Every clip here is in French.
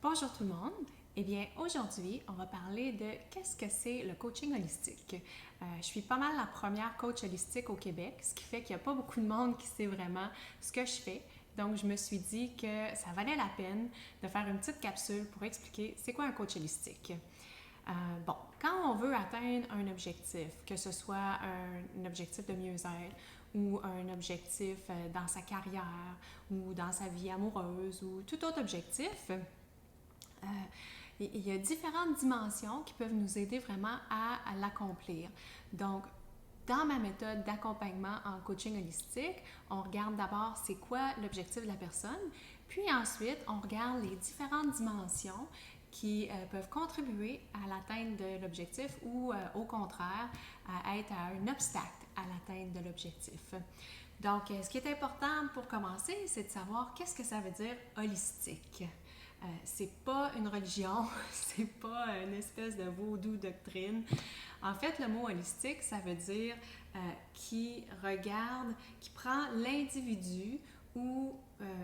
Bonjour tout le monde. Eh bien, aujourd'hui, on va parler de qu'est-ce que c'est le coaching holistique. Je suis pas mal la première coach holistique au Québec, ce qui fait qu'il n'y a pas beaucoup de monde qui sait vraiment ce que je fais. Donc, je me suis dit que ça valait la peine de faire une petite capsule pour expliquer c'est quoi un coach holistique. Quand on veut atteindre un objectif, que ce soit un objectif de mieux-être ou un objectif dans sa carrière ou dans sa vie amoureuse ou tout autre objectif, il y a différentes dimensions qui peuvent nous aider vraiment à l'accomplir. Donc, dans ma méthode d'accompagnement en coaching holistique, on regarde d'abord c'est quoi l'objectif de la personne, puis ensuite on regarde les différentes dimensions qui peuvent contribuer à l'atteinte de l'objectif ou au contraire à être un obstacle à l'atteinte de l'objectif. Donc, ce qui est important pour commencer, c'est de savoir qu'est-ce que ça veut dire holistique. C'est pas une religion, c'est pas une espèce de vaudou doctrine. En fait, le mot holistique, ça veut dire qui regarde, qui prend l'individu ou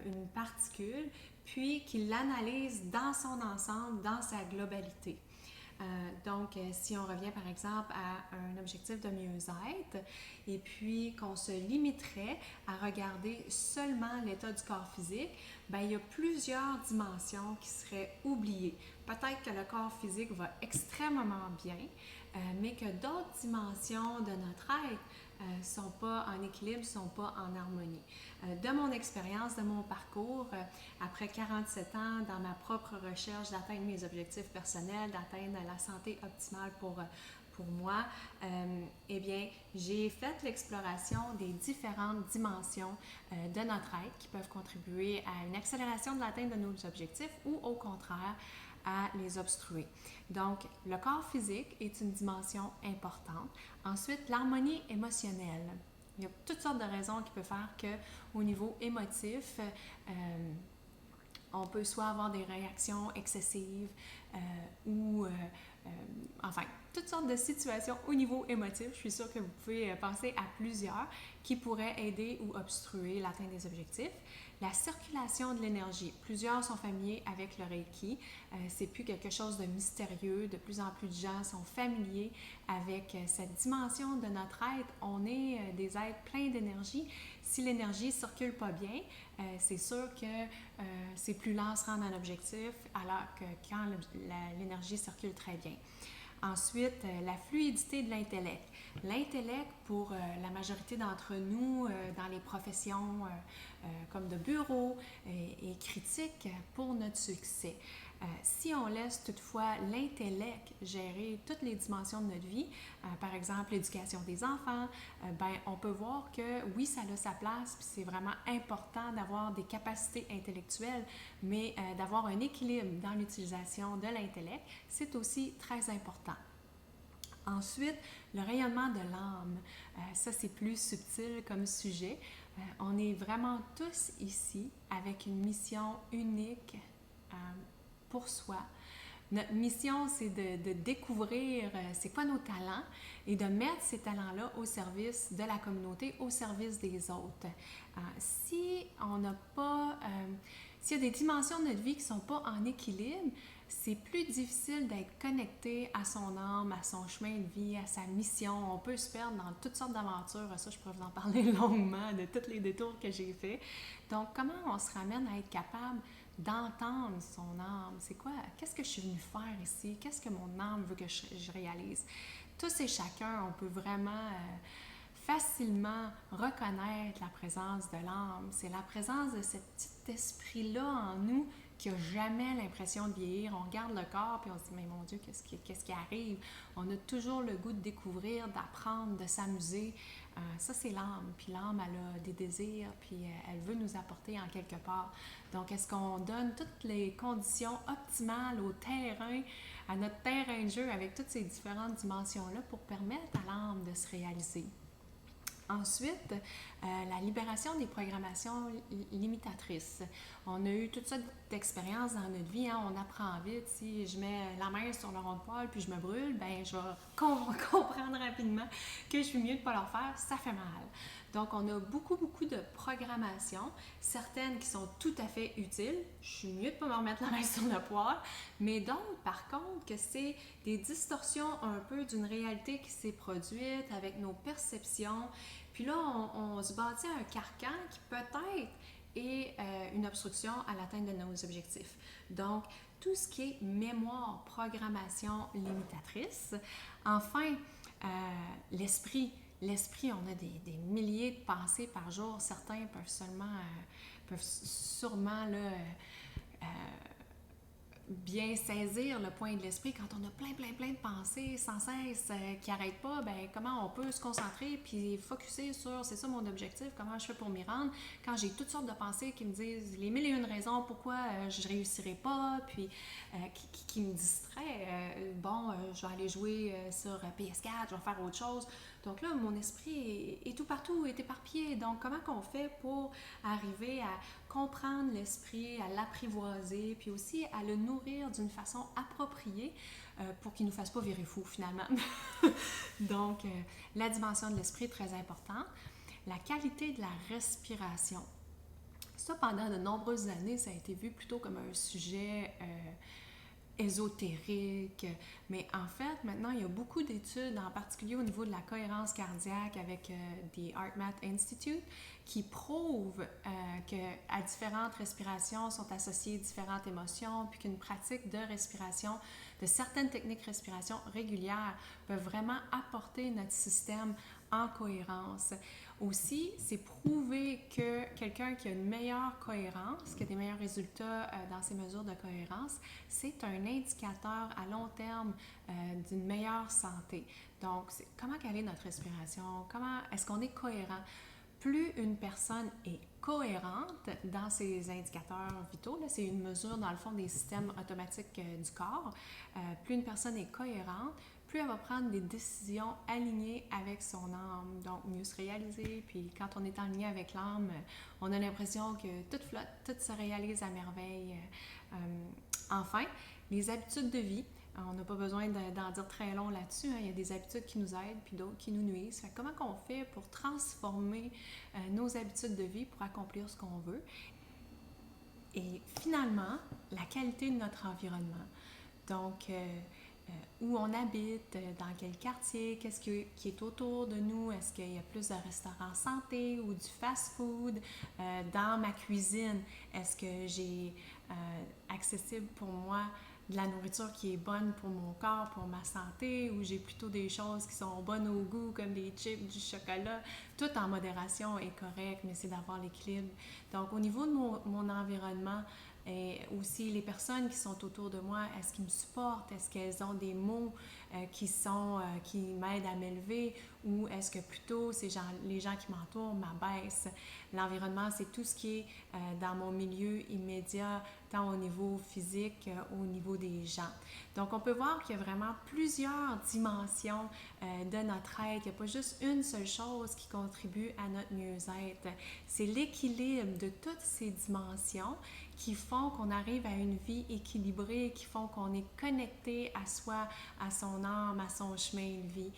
une particule, puis qui l'analyse dans son ensemble, dans sa globalité. Si on revient par exemple à un objectif de mieux-être et puis qu'on se limiterait à regarder seulement l'état du corps physique, bien, il y a plusieurs dimensions qui seraient oubliées. Peut-être que le corps physique va extrêmement bien, mais que d'autres dimensions de notre être ne sont pas en équilibre, ne sont pas en harmonie. De mon expérience, de mon parcours, après 47 ans dans ma propre recherche d'atteindre mes objectifs personnels, d'atteindre la santé optimale pour moi, eh bien, j'ai fait l'exploration des différentes dimensions de notre être qui peuvent contribuer à une accélération de l'atteinte de nos objectifs ou au contraire à les obstruer. Donc, le corps physique est une dimension importante. Ensuite, l'harmonie émotionnelle. Il y a toutes sortes de raisons qui peuvent faire qu'au niveau émotif, on peut soit avoir des réactions excessives enfin, toutes sortes de situations au niveau émotif. Je suis sûre que vous pouvez penser à plusieurs qui pourraient aider ou obstruer l'atteinte des objectifs. La circulation de l'énergie. Plusieurs sont familiers avec le Reiki. C'est plus quelque chose de mystérieux. De plus en plus de gens sont familiers avec cette dimension de notre être. On est des êtres pleins d'énergie. Si l'énergie ne circule pas bien, c'est sûr que c'est plus lent à se rendre à un objectif, alors que quand l'énergie circule très bien. Ensuite, la fluidité de l'intellect. L'intellect, pour la majorité d'entre nous, dans les professions comme de bureau, est critique pour notre succès. Si on laisse toutefois l'intellect gérer toutes les dimensions de notre vie, par exemple l'éducation des enfants, on peut voir que oui, ça a sa place, puis c'est vraiment important d'avoir des capacités intellectuelles, mais d'avoir un équilibre dans l'utilisation de l'intellect, c'est aussi très important. Ensuite, le rayonnement de l'âme. Ça, c'est plus subtil comme sujet. On est vraiment tous ici avec une mission unique pour soi. Notre mission, c'est de découvrir c'est quoi nos talents et de mettre ces talents-là au service de la communauté, au service des autres. Si on n'a pas... S'il y a des dimensions de notre vie qui ne sont pas en équilibre, c'est plus difficile d'être connecté à son âme, à son chemin de vie, à sa mission. On peut se perdre dans toutes sortes d'aventures. Ça, je pourrais vous en parler longuement de tous les détours que j'ai faits. Donc, comment on se ramène à être capable d'entendre son âme? C'est quoi? Qu'est-ce que je suis venue faire ici? Qu'est-ce que mon âme veut que je réalise? Tous et chacun, on peut vraiment facilement reconnaître la présence de l'âme. C'est la présence de ce petit esprit-là en nous qui n'a jamais l'impression de vieillir. On regarde le corps puis on se dit « Mais mon Dieu, qu'est-ce qui arrive? » On a toujours le goût de découvrir, d'apprendre, de s'amuser. Ça, c'est l'âme. Puis l'âme, elle a des désirs, puis elle veut nous apporter en quelque part. Donc, est-ce qu'on donne toutes les conditions optimales au terrain, à notre terrain de jeu avec toutes ces différentes dimensions-là pour permettre à l'âme de se réaliser? Ensuite, la libération des programmations limitatrices. On a eu toutes sortes d'expériences dans notre vie, hein? On apprend vite. Si je mets la main sur le rond de poêle puis je me brûle, ben je vais comprendre rapidement que je suis mieux de ne pas le faire, ça fait mal. Donc, on a beaucoup de programmations, certaines qui sont tout à fait utiles. Je suis mieux de ne pas me remettre la main sur le poêle, mais d'autres, par contre, que c'est des distorsions un peu d'une réalité qui s'est produite avec nos perceptions. Puis là, on se bâtit un carcan qui peut-être est une obstruction à l'atteinte de nos objectifs. Donc, tout ce qui est mémoire, programmation limitatrice. Enfin, l'esprit. L'esprit, on a des milliers de pensées par jour. Certains peuvent sûrement là, bien saisir le point de l'esprit. Quand on a plein de pensées sans cesse qui n'arrêtent pas, ben comment on peut se concentrer puis focusser sur c'est ça mon objectif, comment je fais pour m'y rendre quand j'ai toutes sortes de pensées qui me disent les mille et une raisons pourquoi je réussirai pas, puis qui me distraient. Je vais aller jouer sur PS4, je vais faire autre chose. Donc là, mon esprit est tout partout, est éparpillé. Donc, comment qu'on fait pour arriver à comprendre l'esprit, à l'apprivoiser, puis aussi à le nourrir d'une façon appropriée pour qu'il ne nous fasse pas virer fou finalement. Donc, la dimension de l'esprit est très importante. La qualité de la respiration. Ça, pendant de nombreuses années, ça a été vu plutôt comme un sujet ésotérique, mais en fait, maintenant, il y a beaucoup d'études, en particulier au niveau de la cohérence cardiaque avec The HeartMath Institute, qui prouvent qu'à différentes respirations sont associées différentes émotions, puis qu'une pratique de respiration, de certaines techniques de respiration régulières peuvent vraiment apporter notre système en cohérence. Aussi, c'est prouvé que quelqu'un qui a une meilleure cohérence, qui a des meilleurs résultats dans ses mesures de cohérence, c'est un indicateur à long terme d'une meilleure santé. Donc, comment quelle est notre respiration? Comment est-ce qu'on est cohérent? Plus une personne est cohérente dans ses indicateurs vitaux, là, c'est une mesure dans le fond des systèmes automatiques du corps, plus une personne est cohérente, plus elle va prendre des décisions alignées avec son âme, donc mieux se réaliser. Puis quand on est en lien avec l'âme, on a l'impression que tout flotte, tout se réalise à merveille. Enfin, les habitudes de vie. On n'a pas besoin d'en dire très long là-dessus. Hein. Il y a des habitudes qui nous aident, puis d'autres qui nous nuisent. Fait que comment on fait pour transformer nos habitudes de vie pour accomplir ce qu'on veut? Et finalement, la qualité de notre environnement. Donc, où on habite, dans quel quartier, qu'est-ce qui est autour de nous, est-ce qu'il y a plus de restaurants santé ou du fast-food dans ma cuisine, est-ce que j'ai accessible pour moi de la nourriture qui est bonne pour mon corps, pour ma santé, ou j'ai plutôt des choses qui sont bonnes au goût, comme des chips, du chocolat. Tout en modération est correct, mais c'est d'avoir l'équilibre. Donc, au niveau de mon environnement, et aussi les personnes qui sont autour de moi, est-ce qu'ils me supportent? Est-ce qu'elles ont des mots qui m'aident à m'élever? Ou est-ce que plutôt les gens qui m'entourent m'abaissent? L'environnement, c'est tout ce qui est dans mon milieu immédiat, tant au niveau physique, au niveau des gens. Donc, on peut voir qu'il y a vraiment plusieurs dimensions de notre être. Il n'y a pas juste une seule chose qui contribue à notre mieux-être. C'est l'équilibre de toutes ces dimensions qui font qu'on arrive à une vie équilibrée, qui font qu'on est connecté à soi, à son âme, à son chemin de vie.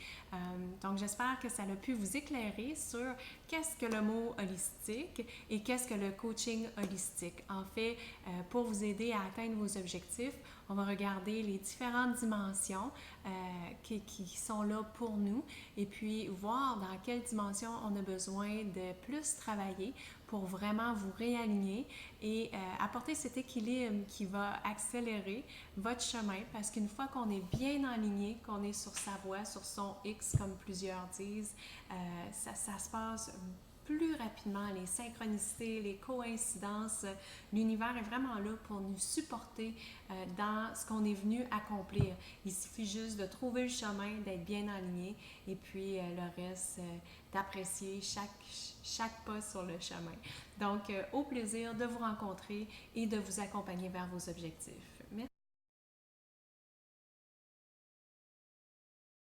Donc, j'espère que ça a pu vous éclairer sur qu'est-ce que le mot holistique et qu'est-ce que le coaching holistique. En fait, pour vous aider à atteindre vos objectifs, on va regarder les différentes dimensions qui sont là pour nous et puis voir dans quelle dimension on a besoin de plus travailler pour vraiment vous réaligner et apporter cet équilibre qui va accélérer votre chemin parce qu'une fois qu'on est bien aligné, qu'on est sur sa voie, sur son X comme plusieurs disent, ça se passe plus rapidement, les synchronicités, les coïncidences. L'univers est vraiment là pour nous supporter dans ce qu'on est venu accomplir. Il suffit juste de trouver le chemin, d'être bien aligné et puis le reste, d'apprécier chaque pas sur le chemin. Donc, au plaisir de vous rencontrer et de vous accompagner vers vos objectifs.